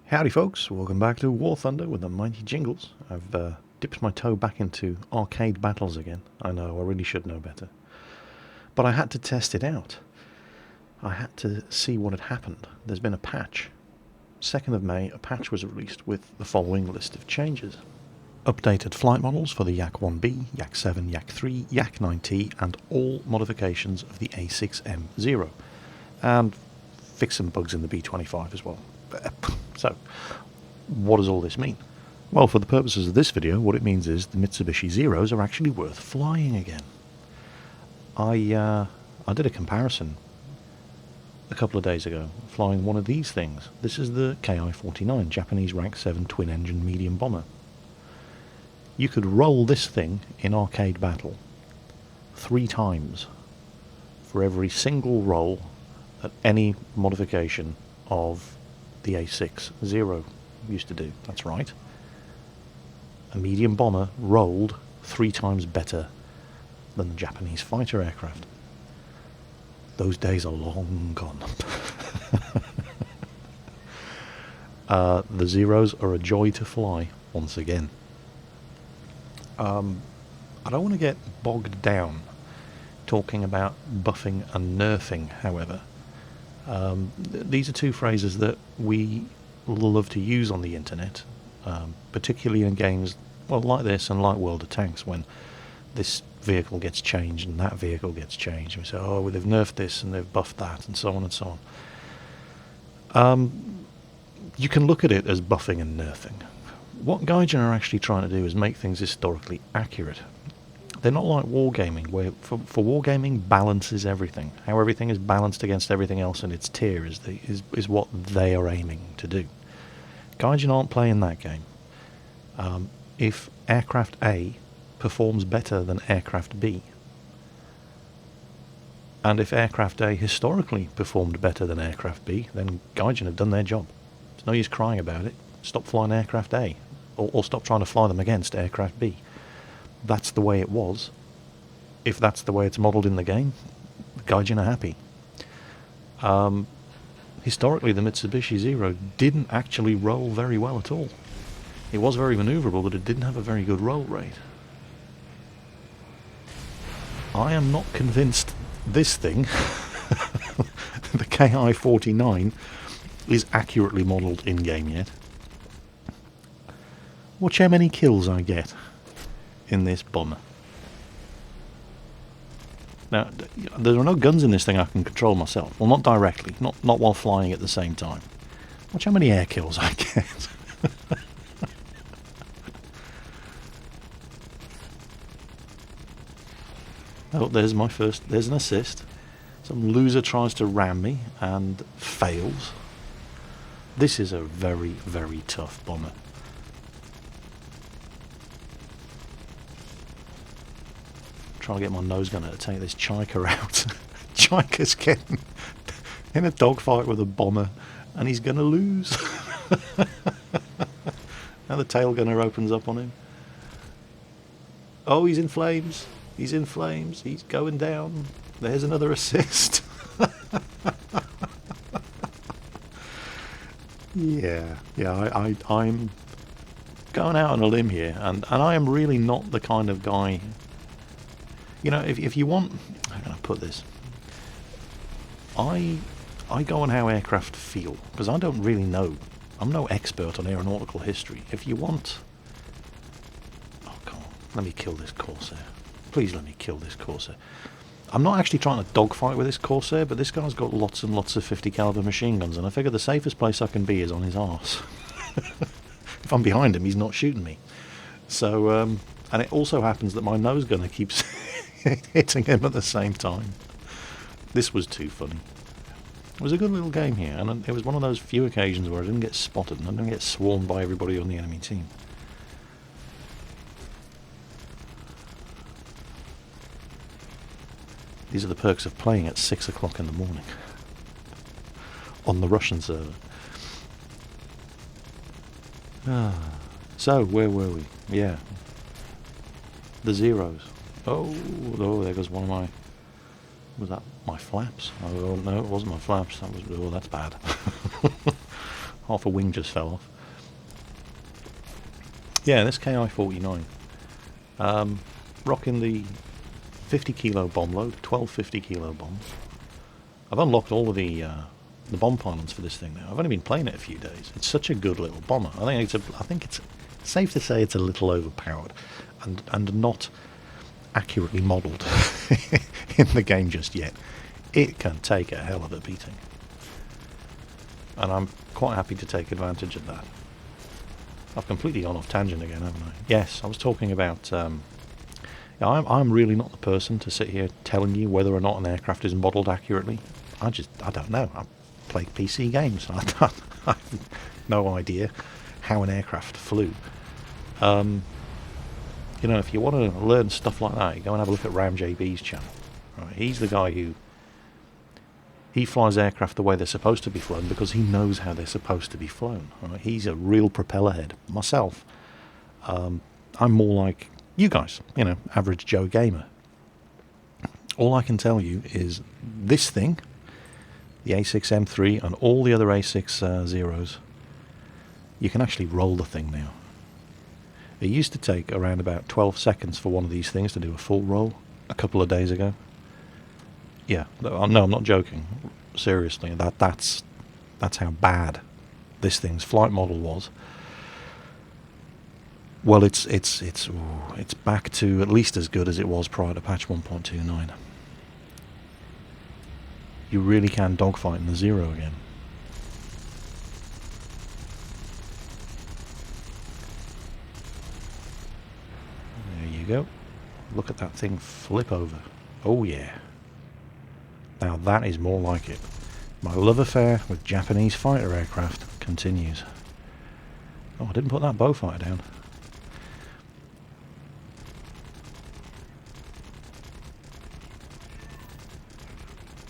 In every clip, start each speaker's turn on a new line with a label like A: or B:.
A: Howdy folks, welcome back to War Thunder with the mighty Jingles. I've dipped my toe back into arcade battles again. I know, I really should know better. But I had to test it out. I had to see what had happened. There's been a patch. 2nd of May, a patch was released with the following list of changes. Updated flight models for the Yak-1B, Yak-7, Yak-3, Yak-9T and all modifications of the A6M0. And fix some bugs in the B-25 as well. So, what does all this mean? Well, for the purposes of this video, what it means is the Mitsubishi Zeros are actually worth flying again. I did a comparison a couple of days ago, flying one of these things. This is the Ki-49, Japanese Rank 7 twin-engine medium bomber. You could roll this thing in arcade battle 3 times for every single roll at any modification of the A6-0 used to do. That's right. A medium bomber rolled 3 times better than the Japanese fighter aircraft. Those days are long gone. The Zeros are a joy to fly once again. I don't want to get bogged down talking about buffing and nerfing, however. These are 2 phrases that we love to use on the internet, particularly in games well like this and like World of Tanks, when this vehicle gets changed and that vehicle gets changed. We say, oh, well, they've nerfed this and they've buffed that, and so on and so on. You can look at it as buffing and nerfing. What Gaijin are actually trying to do is make things historically accurate. They're not like wargaming, where for wargaming, balance is everything. How everything is balanced against everything else in its tier is what they are aiming to do. Gaijin aren't playing that game. If aircraft A performs better than aircraft B, and if aircraft A historically performed better than aircraft B, then Gaijin have done their job. There's no use crying about it. Stop flying aircraft A, or stop trying to fly them against aircraft B. That's the way it was. If that's the way it's modelled in the game, Gaijin are happy. Historically, the Mitsubishi Zero didn't actually roll very well at all. It was very manoeuvrable, but it didn't have a very good roll rate. I am not convinced this thing, the Ki-49, is accurately modelled in-game yet. Watch how many kills I get in this bomber. Now, there are no guns in this thing I can control myself. Well, not directly, not while flying at the same time. Watch how many air kills I get. Oh, there's my first. There's an assist. Some loser tries to ram me and fails. This is a very, very tough bomber. Trying to get my nose gunner to take this Chiker out. Chiker's getting in a dogfight with a bomber, and he's going to lose. Now the tail gunner opens up on him. Oh, he's in flames. He's in flames. He's going down. There's another assist. I'm going out on a limb here, and I am really not the kind of guy. You know, if you want, how can I put this? I go on how aircraft feel, because I don't really know. I'm no expert on aeronautical history. If you want, oh come on, let me kill this Corsair. Please let me kill this Corsair. I'm not actually trying to dogfight with this Corsair, but this guy's got lots and lots of 50 caliber machine guns, and I figure the safest place I can be is on his arse. If I'm behind him, he's not shooting me. So, and it also happens that my nose gunner keeps hitting him at the same time. This was too funny. It was a good little game here, and it was one of those few occasions where I didn't get spotted and I didn't get swarmed by everybody on the enemy team. These are the perks of playing at 6 o'clock in the morning on the Russian server. So, where were we? Yeah. The Zeros. Oh, there goes one of my... Was that my flaps? Oh, no, it wasn't my flaps. That was... Oh, that's bad. Half a wing just fell off. Yeah, this KI-49. Rocking the 50 kilo bomb load, 12 50 kilo bombs. I've unlocked all of the bomb pylons for this thing now. I've only been playing it a few days. It's such a good little bomber. I think it's safe to say it's a little overpowered and not accurately modelled in the game just yet. It can take a hell of a beating. And I'm quite happy to take advantage of that. I've completely gone off tangent again, haven't I? Yes, I was talking about... I'm really not the person to sit here telling you whether or not an aircraft is modelled accurately. I don't know. I play PC games. I have no idea how an aircraft flew. If you want to learn stuff like that, you go and have a look at Ram JB's channel. Right, he's the guy who... He flies aircraft the way they're supposed to be flown because he knows how they're supposed to be flown. Right? He's a real propeller head. Myself, I'm more like you guys, average Joe gamer. All I can tell you is this thing, the A6M3 and all the other A6 Zeros, you can actually roll the thing now. It used to take around about 12 seconds for one of these things to do a full roll a couple of days ago. Yeah, no, I'm not joking. Seriously, that's how bad this thing's flight model was. Well, it's back to at least as good as it was prior to patch 1.29. You really can dogfight in the Zero again. There you go. Look at that thing flip over. Oh yeah. Now that is more like it. My love affair with Japanese fighter aircraft continues. Oh, I didn't put that Beaufighter down.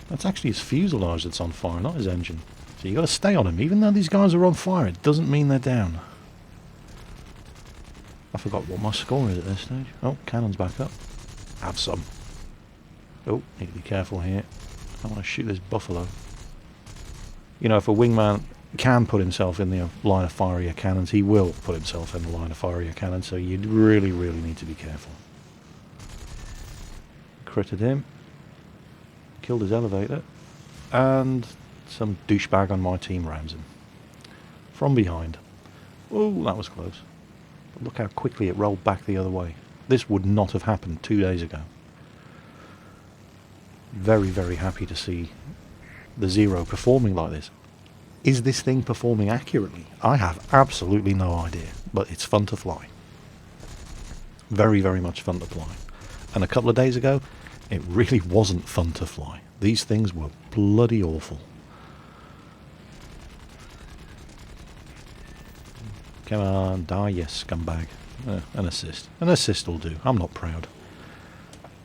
A: That's actually his fuselage that's on fire, not his engine. So you got to stay on him. Even though these guys are on fire, it doesn't mean they're down. I forgot what my score is at this stage. Oh, cannon's back up. Have some. Oh, need to be careful here. I want to shoot this buffalo. If a wingman can put himself in the line of fire of your cannons, he will put himself in the line of fire of your cannons, so you really, really need to be careful. Critted him. Killed his elevator. And some douchebag on my team rams him. From behind. Oh, that was close. But look how quickly it rolled back the other way. This would not have happened 2 days ago. Very, very happy to see the Zero performing like this. Is this thing performing accurately? I have absolutely no idea, but it's fun to fly. Very, very much fun to fly. And a couple of days ago, it really wasn't fun to fly. These things were bloody awful. Come on, die, yes, scumbag. An assist. An assist will do. I'm not proud.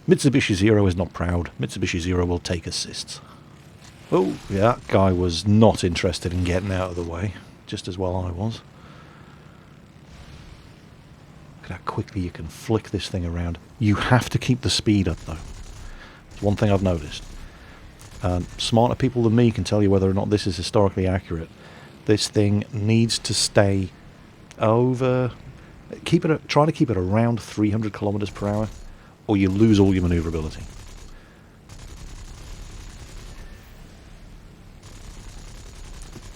A: Mitsubishi Zero is not proud. Mitsubishi Zero will take assists. Oh, yeah, that guy was not interested in getting out of the way. Just as well I was. Look at how quickly you can flick this thing around. You have to keep the speed up, though. It's one thing I've noticed. Smarter people than me can tell you whether or not this is historically accurate. This thing needs to stay over... Try to keep it around 300 kilometers per hour. Or you lose all your manoeuvrability.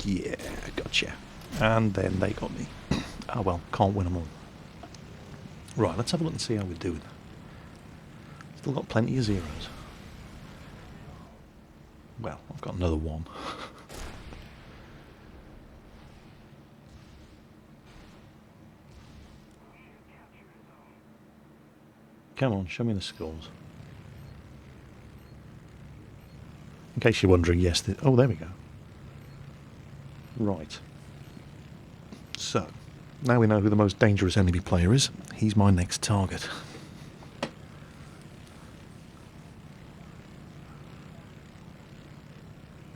A: Yeah, gotcha. And then they got me. Oh well, can't win them all. Right, let's have a look and see how we're doing. Still got plenty of zeros. Well, I've got another one. Come on, show me the scores. In case you're wondering, yes. Oh, there we go. Right. So, now we know who the most dangerous enemy player is. He's my next target.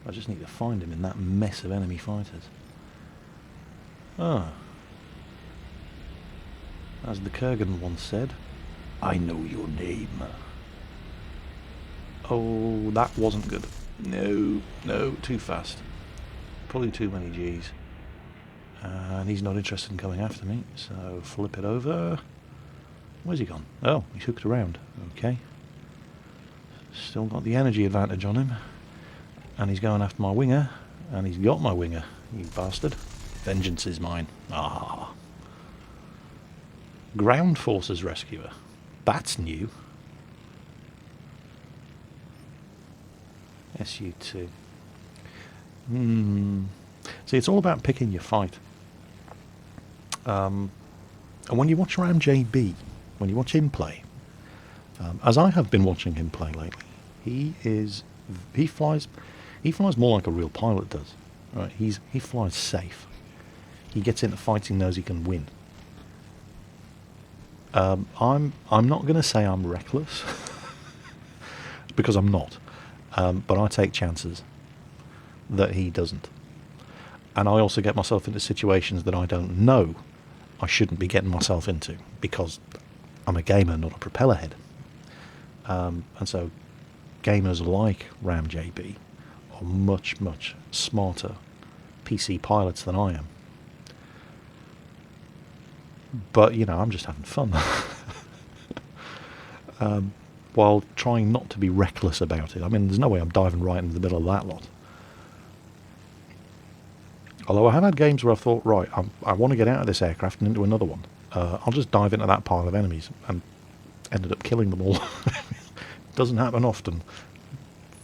A: I just need to find him in that mess of enemy fighters. Ah. As the Kurgan once said, I know your name. Oh, that wasn't good. No, too fast. Probably too many G's. And he's not interested in coming after me, so flip it over. Where's he gone? Oh, he's hooked around. Okay. Still got the energy advantage on him. And he's going after my winger. And he's got my winger, you bastard. Vengeance is mine. Ah. Ground Forces Rescuer. That's new. SU2. See, it's all about picking your fight. And when you watch RAM JB, when you watch him play, as I have been watching him play lately, he flies more like a real pilot does. Right? He flies safe. He gets into fights he knows he can win. I'm not going to say I'm reckless because I'm not, but I take chances that he doesn't, and I also get myself into situations that I don't know I shouldn't be getting myself into because I'm a gamer, not a propeller head. And so gamers like RAM JB are much smarter PC pilots than I am. But, you know, I'm just having fun. While trying not to be reckless about it. I mean, there's no way I'm diving right into the middle of that lot. Although I have had games where I've thought, right, I want to get out of this aircraft and into another one. I'll just dive into that pile of enemies and ended up killing them all. Doesn't happen often.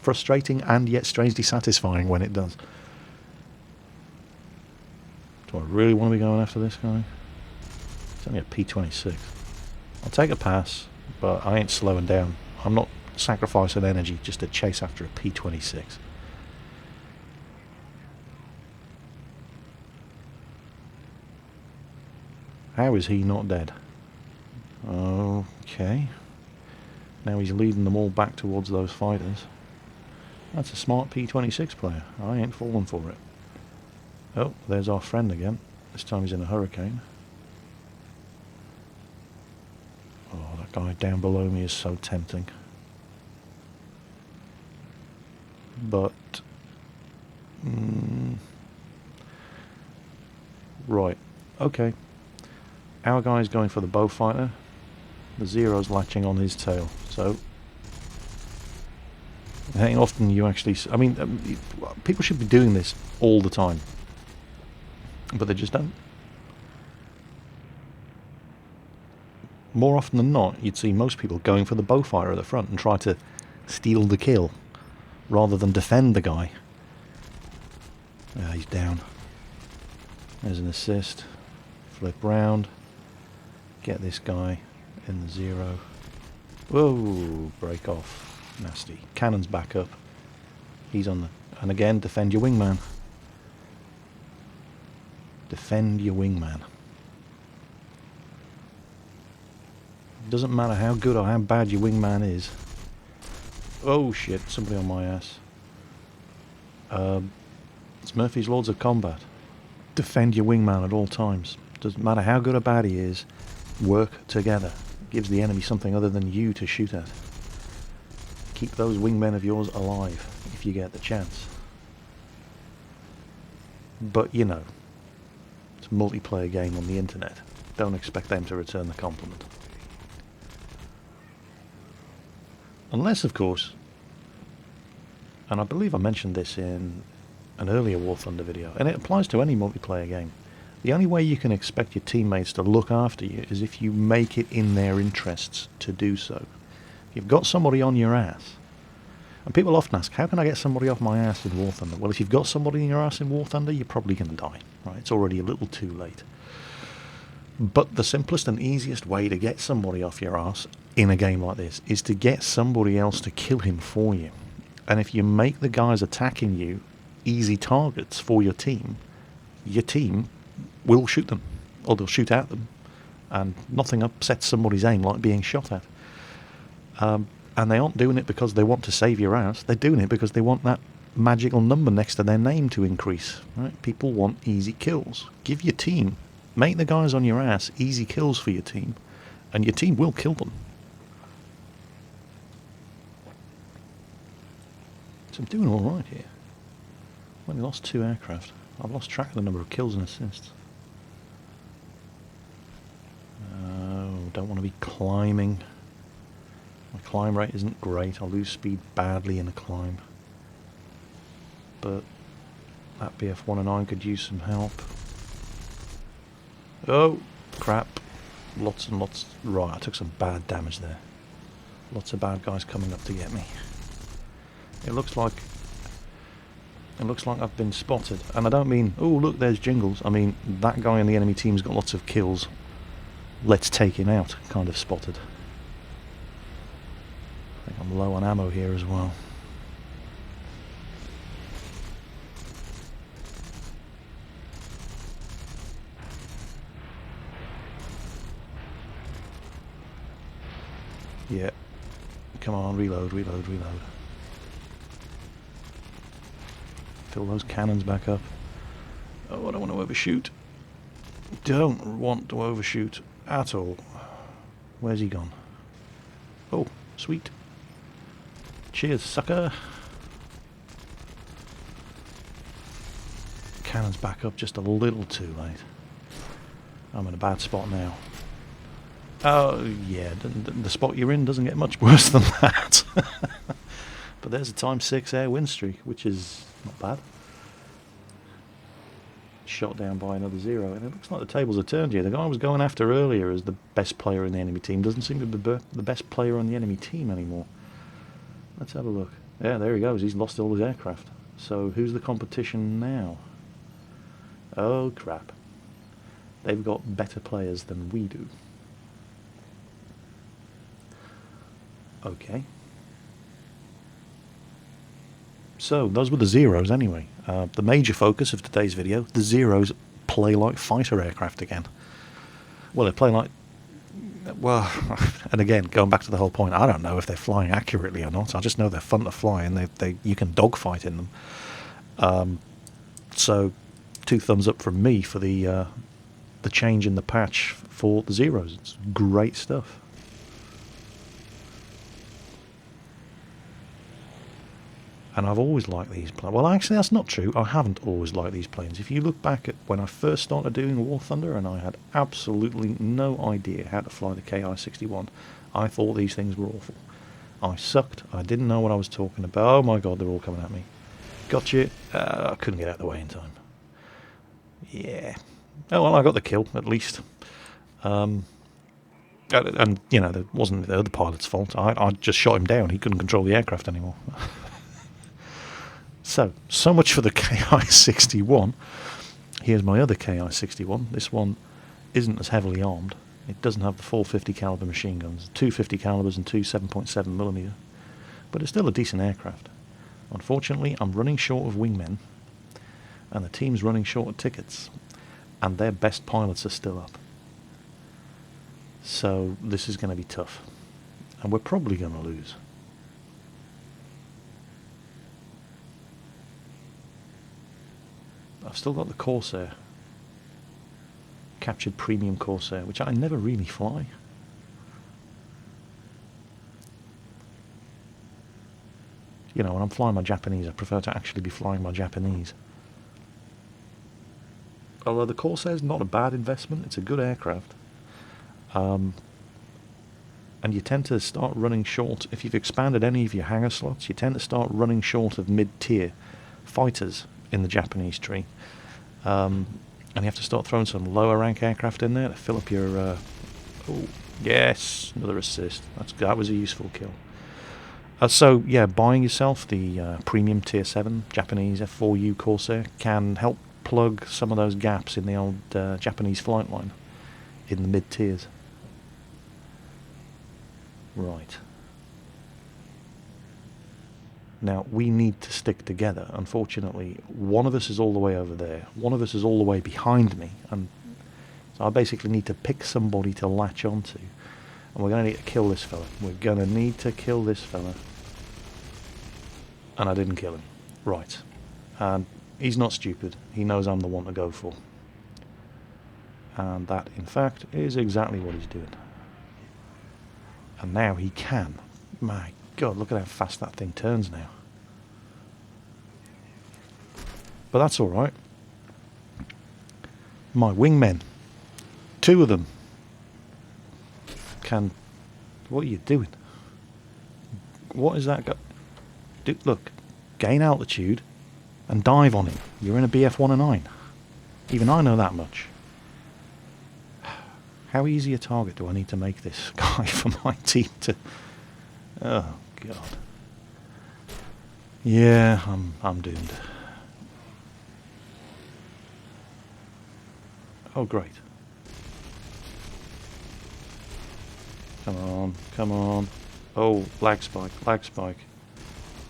A: Frustrating and yet strangely satisfying when it does. Do I really want to be going after this guy? It's only a P-26. I'll take a pass, but I ain't slowing down. I'm not sacrificing energy just to chase after a P-26. How is he not dead? Okay. Now he's leading them all back towards those fighters. That's a smart P-26 player. I ain't falling for it. Oh, there's our friend again. This time he's in a hurricane. Oh, that guy down below me is so tempting. But... right. Okay. Our guy's going for the bow fighter. The Zero's latching on his tail. So... it ain't often you actually... I mean, people should be doing this all the time. But they just don't. More often than not, you'd see most people going for the bow fighter at the front and try to steal the kill, rather than defend the guy. He's down. There's an assist. Flip round. Get this guy in the Zero. Whoa, break off. Nasty. Cannon's back up. He's on the... and again, defend your wingman. Defend your wingman. Doesn't matter how good or how bad your wingman is. Oh shit, somebody on my ass. It's Murphy's Laws of Combat. Defend your wingman at all times. Doesn't matter how good or bad he is. Work together. Gives the enemy something other than you to shoot at. Keep those wingmen of yours alive if you get the chance. But you know, it's a multiplayer game on the internet. Don't expect them to return the compliment. Unless, of course, and I believe I mentioned this in an earlier War Thunder video, and it applies to any multiplayer game, the only way you can expect your teammates to look after you is if you make it in their interests to do so. If you've got somebody on your ass, and people often ask, how can I get somebody off my ass in War Thunder? Well, if you've got somebody in your ass in War Thunder, you're probably going to die. Right? It's already a little too late. But the simplest and easiest way to get somebody off your ass in a game like this is to get somebody else to kill him for you. And if you make the guys attacking you easy targets for your team will shoot them, or they'll shoot at them, and nothing upsets somebody's aim like being shot at. And they aren't doing it because they want to save your ass, they're doing it because they want that magical number next to their name to increase. Right? People want easy kills. Give your team, make the guys on your ass easy kills for your team, and your team will kill them. So I'm doing alright here. I've only lost 2 aircraft. I've lost track of the number of kills and assists. don't want to be climbing. My climb rate isn't great. I'll lose speed badly in a climb. But that BF-109 could use some help. Oh, crap. Lots and lots. Right, I took some bad damage there. Lots of bad guys coming up to get me. It looks like I've been spotted. And I don't mean, oh look, there's Jingles. I mean, that guy in the enemy team's got lots of kills. Let's take him out, kind of spotted. I think I'm low on ammo here as well. Yeah. Come on, reload, reload, reload. Fill those cannons back up. Oh, I don't want to overshoot. Don't want to overshoot at all. Where's he gone? Oh, sweet. Cheers, sucker. Cannons back up just a little too late. I'm in a bad spot now. Oh, yeah, the spot you're in doesn't get much worse than that. But there's a ×6 air win streak, which is not bad. Shot down by another 0, and it looks like the tables are turned here. The guy I was going after earlier as the best player in the enemy team doesn't seem to be the best player on the enemy team anymore. Let's have a look. Yeah, there he goes. He's lost all his aircraft. So who's the competition now? Oh, crap. They've got better players than we do. Okay. So, those were the Zeros anyway. The major focus of today's video, the Zeros play like fighter aircraft again. Well, they play like... Well, and again, going back to the whole point, I don't know if they're flying accurately or not. I just know they're fun to fly and you can dogfight in them. So, 2 thumbs up from me for the change in the patch for the Zeros. It's great stuff. And I've always liked these planes. Well, actually, that's not true. I haven't always liked these planes. If you look back at when I first started doing War Thunder and I had absolutely no idea how to fly the Ki-61, I thought these things were awful. I sucked. I didn't know what I was talking about. Oh my god, they're all coming at me. Gotcha. I couldn't get out of the way in time. Yeah. Oh, well, I got the kill, at least. And you know, it wasn't the other pilot's fault. I just shot him down. He couldn't control the aircraft anymore. So much for the Ki-61. Here's my other Ki-61. This one isn't as heavily armed. It doesn't have the full 50 caliber machine guns, 2 50 calibers and 2 7.7mm, but it's still a decent aircraft. Unfortunately, I'm running short of wingmen, and the team's running short of tickets, and their best pilots are still up. So this is going to be tough, and we're probably going to lose. I've still got the Corsair, captured premium Corsair, which I never really fly. You know, when I'm flying my Japanese, I prefer to actually be flying my Japanese. Although the Corsair's not a bad investment, it's a good aircraft. And you tend to start running short, if you've expanded any of your hangar slots, you tend to start running short of mid-tier fighters in the Japanese tree. And you have to start throwing some lower rank aircraft in there to fill up your... oh, yes, another assist. That was a useful kill. So, yeah, buying yourself the premium Tier 7 Japanese F4U Corsair can help plug some of those gaps in the old Japanese flight line in the mid-tiers. Right. Now, we need to stick together. Unfortunately, one of us is all the way over there. One of us is all the way behind me. And so I basically need to pick somebody to latch onto. And we're going to need to kill this fella. We're going to need to kill this fella. And I didn't kill him. Right. And he's not stupid. He knows I'm the one to go for. And that, in fact, is exactly what he's doing. And now he can. My God, look at how fast that thing turns now. But that's alright. My wingmen. 2 of them. can... What are you doing? What is that? Look, gain altitude and dive on him. You're in a BF-109. Even I know that much. How easy a target do I need to make this guy for my team to... Oh, God. Yeah, I'm doomed. Oh, great. Come on, come on. Oh, lag spike, lag spike.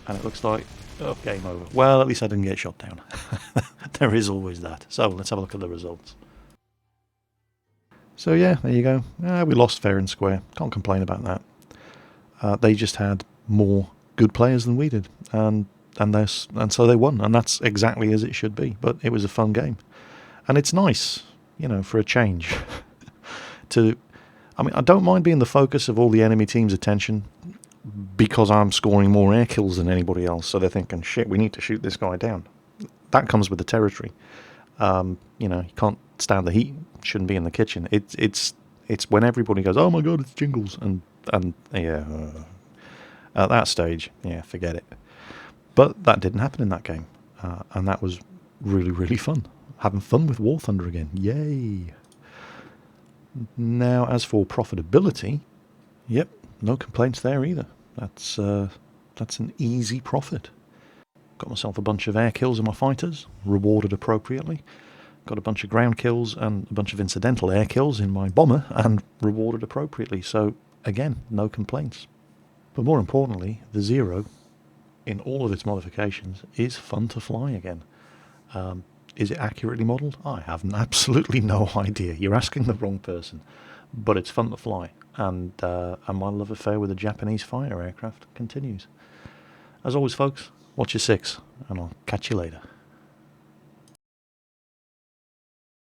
A: And it looks like... Oh, game over. Well, at least I didn't get shot down. There is always that. So, let's have a look at the results. So yeah, there you go. We lost fair and square. Can't complain about that. They just had more good players than we did. And so they won. And that's exactly as it should be. But it was a fun game. And it's nice, you know, for a change. I mean, I don't mind being the focus of all the enemy team's attention because I'm scoring more air kills than anybody else. So they're thinking, shit, we need to shoot this guy down. That comes with the territory. You know, you can't stand the heat. Shouldn't be in the kitchen. It's when everybody goes, oh my God, it's Jingles. And yeah, at that stage, yeah, forget it. But that didn't happen in that game. And that was really, really fun. Having fun with War Thunder again. Yay. Now, as for profitability, yep, no complaints there either. That's an easy profit. Got myself a bunch of air kills in my fighters, rewarded appropriately. Got a bunch of ground kills and a bunch of incidental air kills in my bomber, and rewarded appropriately. So, again, no complaints. But more importantly, the Zero, in all of its modifications, is fun to fly again. Is it accurately modelled? I have absolutely no idea. You're asking the wrong person. But it's fun to fly. And my love affair with the Japanese fighter aircraft continues. As always, folks, watch your six, and I'll catch you later.